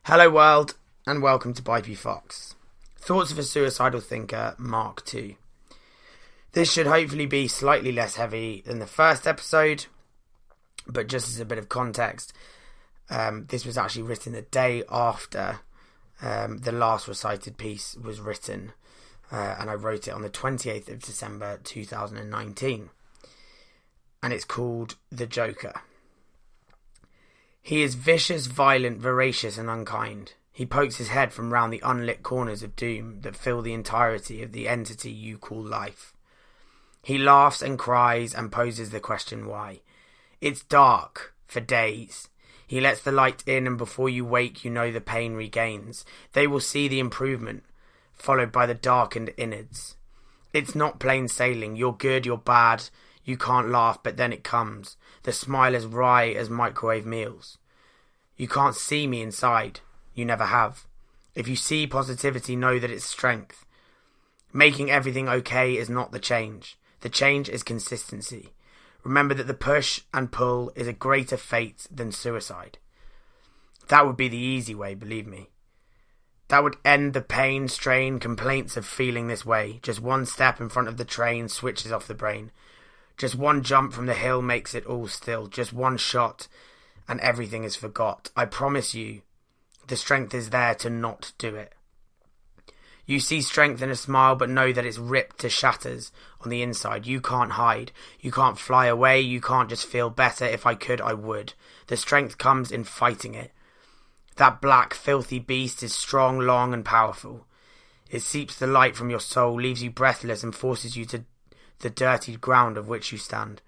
Hello world, and welcome to Bipey Fox. Thoughts of a Suicidal Thinker, Mark II. This should hopefully be slightly less heavy than the first episode, but just as a bit of context, this was actually written the day after the last recited piece was written, and I wrote it on the 28th of December 2019, and it's called The Joker. He is vicious, violent, veracious and unkind. He pokes his head from round the unlit corners of doom that fill the entirety of the entity you call life. He laughs and cries and poses the question why. It's dark for days. He lets the light in, and before you wake you know the pain regains. They will see the improvement, followed by the darkened innards. It's not plain sailing. You're good, you're bad. You can't laugh, but then it comes. The smile as wry as microwave meals. You can't see me inside. You never have. If you see positivity, know that it's strength. Making everything okay is not the change. The change is consistency. Remember that the push and pull is a greater fate than suicide. That would be the easy way, believe me. That would end the pain, strain, complaints of feeling this way. Just one step in front of the train switches off the brain. Just one jump from the hill makes it all still. Just one shot and everything is forgot. I promise you, the strength is there to not do it. You see strength in a smile, but know that it's ripped to shatters on the inside. You can't hide. You can't fly away. You can't just feel better. If I could, I would. The strength comes in fighting it. That black, filthy beast is strong, long and powerful. It seeps the light from your soul, leaves you breathless and forces you to the dirtied ground of which you stand.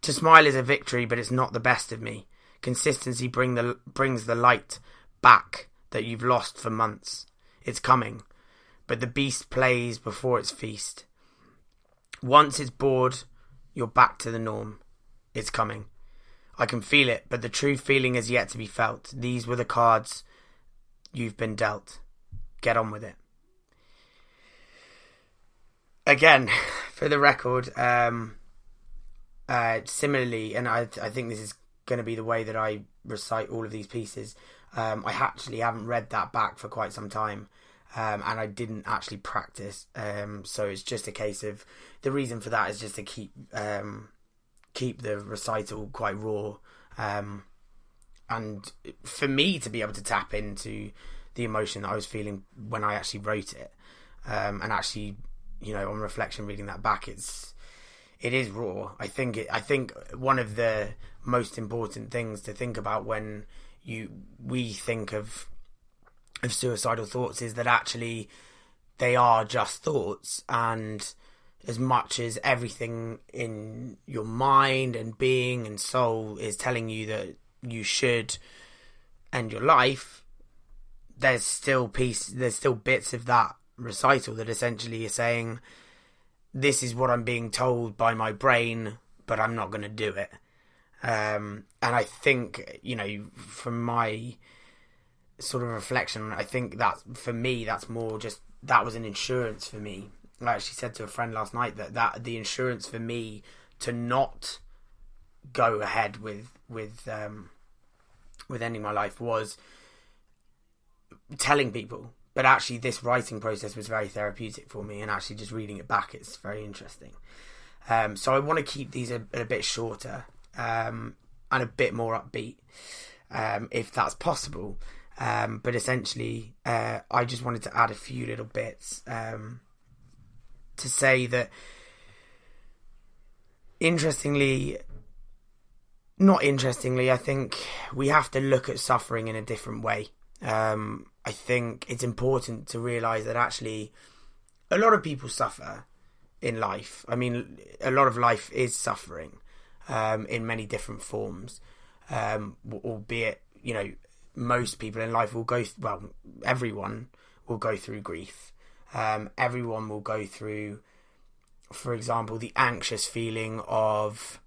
To smile is a victory, but it's not the best of me. Consistency brings the light back that you've lost for months. It's coming, but the beast plays before its feast. Once it's bored, you're back to the norm. It's coming. I can feel it, but the true feeling is yet to be felt. These were the cards you've been dealt. Get on with it. Again, for the record, similarly, and I think this is going to be the way that I recite all of these pieces, I actually haven't read that back for quite some time, and I didn't actually practice, so it's just a case of, the reason for that is just to keep the recital quite raw, and for me to be able to tap into the emotion that I was feeling when I actually wrote it, and actually, you know, on reflection, reading that back, it is raw. I think one of the most important things to think about when we think of suicidal thoughts is that actually they are just thoughts, and as much as everything in your mind and being and soul is telling you that you should end your life, there's still bits of that recital that essentially is saying, this is what I'm being told by my brain, but I'm not going to do it. And I think, you know, from my sort of reflection, I think that for me, that's more just, that was an insurance for me. I actually said to a friend last night that the insurance for me to not go ahead with ending my life was telling people. But actually this writing process was very therapeutic for me, and actually just reading it back, it's very interesting. So I want to keep these a bit shorter, and a bit more upbeat, if that's possible. But essentially, I just wanted to add a few little bits, to say that, not interestingly, I think we have to look at suffering in a different way. I think it's important to realise that actually a lot of people suffer in life. I mean, a lot of life is suffering, in many different forms, albeit, you know, most people in life will everyone will go through grief. Everyone will go through, for example, the anxious feeling of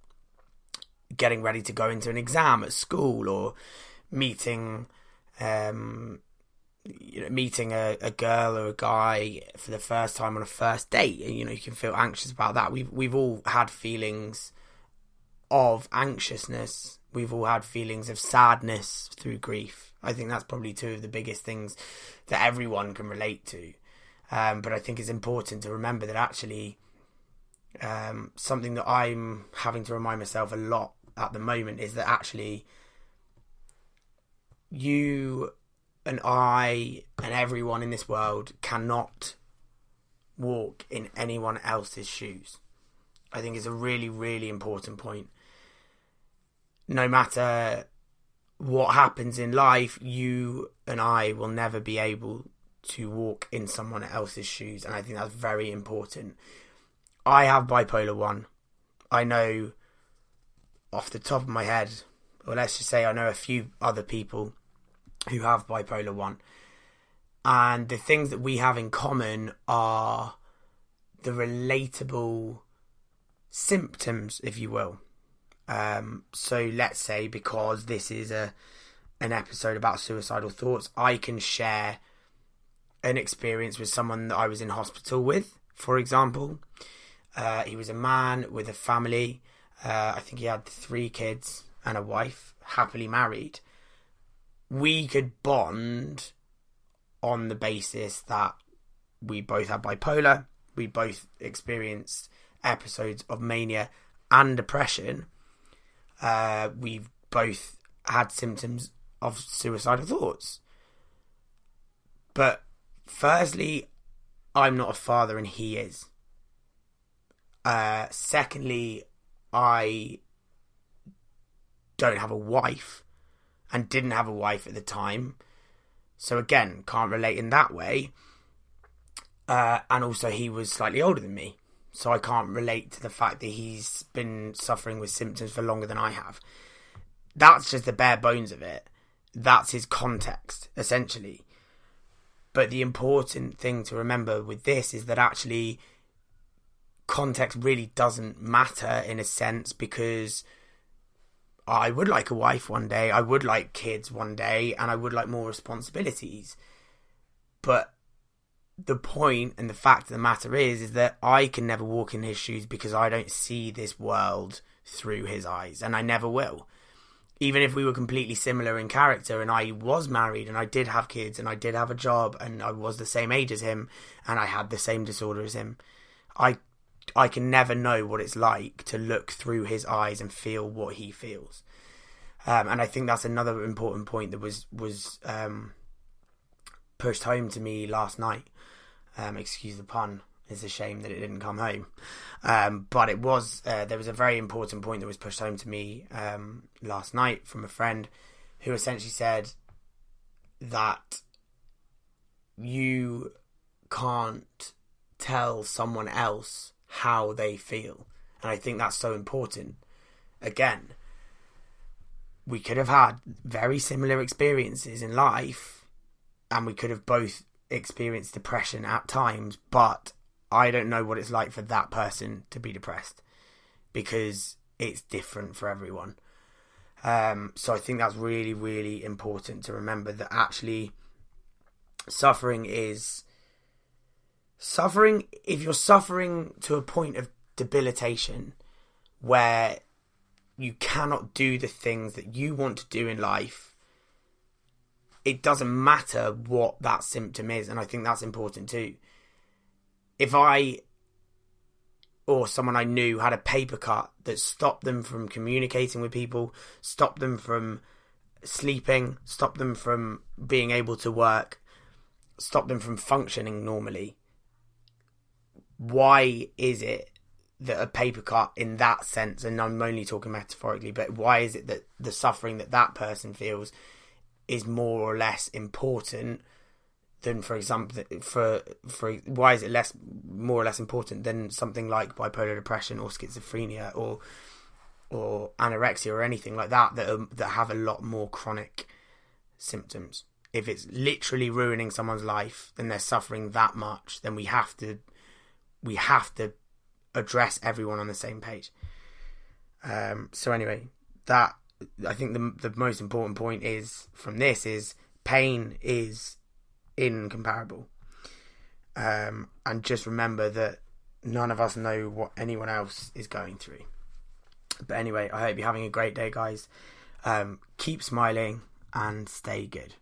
getting ready to go into an exam at school, or meeting a girl or a guy for the first time on a first date. You know, you can feel anxious about that. We've all had feelings of anxiousness. We've all had feelings of sadness through grief. I think that's probably two of the biggest things that everyone can relate to. But I think it's important to remember that actually something that I'm having to remind myself a lot at the moment is that actually you and I and everyone in this world cannot walk in anyone else's shoes. I think it's a really, really important point. No matter what happens in life, you and I will never be able to walk in someone else's shoes, and I think that's very important. I have bipolar 1. I know off the top of my head, or let's just say I know a few other people who have bipolar 1. And the things that we have in common are the relatable symptoms, if you will. So let's say, because this is an episode about suicidal thoughts, I can share an experience with someone that I was in hospital with, for example. He was a man with a family. I think he had 3 kids and a wife, happily married. We could bond on the basis that we both had bipolar. We both experienced episodes of mania and depression. We've both had symptoms of suicidal thoughts. But firstly, I'm not a father and he is. Secondly, I don't have a wife and didn't have a wife at the time. So again, can't relate in that way. And also he was slightly older than me. So I can't relate to the fact that he's been suffering with symptoms for longer than I have. That's just the bare bones of it. That's his context, essentially. But the important thing to remember with this is that actually context really doesn't matter in a sense, because I would like a wife one day, I would like kids one day, and I would like more responsibilities. But the point and the fact of the matter is that I can never walk in his shoes because I don't see this world through his eyes, and I never will. Even if we were completely similar in character and I was married and I did have kids and I did have a job and I was the same age as him and I had the same disorder as him, I can never know what it's like to look through his eyes and feel what he feels. And I think that's another important point that was pushed home to me last night. Excuse the pun. It's a shame that it didn't come home. But it was, there was a very important point that was pushed home to me last night from a friend who essentially said that you can't tell someone else how they feel. And I think that's so important. Again, we could have had very similar experiences in life and we could have both experienced depression at times, but I don't know what it's like for that person to be depressed because it's different for everyone. So I think that's really, really important to remember, that actually suffering, if you're suffering to a point of debilitation where you cannot do the things that you want to do in life, it doesn't matter what that symptom is. And I think that's important too. If I or someone I knew had a paper cut that stopped them from communicating with people, stopped them from sleeping, stopped them from being able to work, stopped them from functioning normally, why is it that a paper cut in that sense, and I'm only talking metaphorically, but why is it that the suffering that that person feels is more or less important than, for example, why is it more or less important than something like bipolar depression or schizophrenia or anorexia or anything like that have a lot more chronic symptoms? If it's literally ruining someone's life, then they're suffering that much, then we have to address everyone on the same page. So anyway, that, I think the most important point is from this is pain is incomparable. And just remember that none of us know what anyone else is going through. But anyway, I hope you're having a great day, guys. Keep smiling and stay good.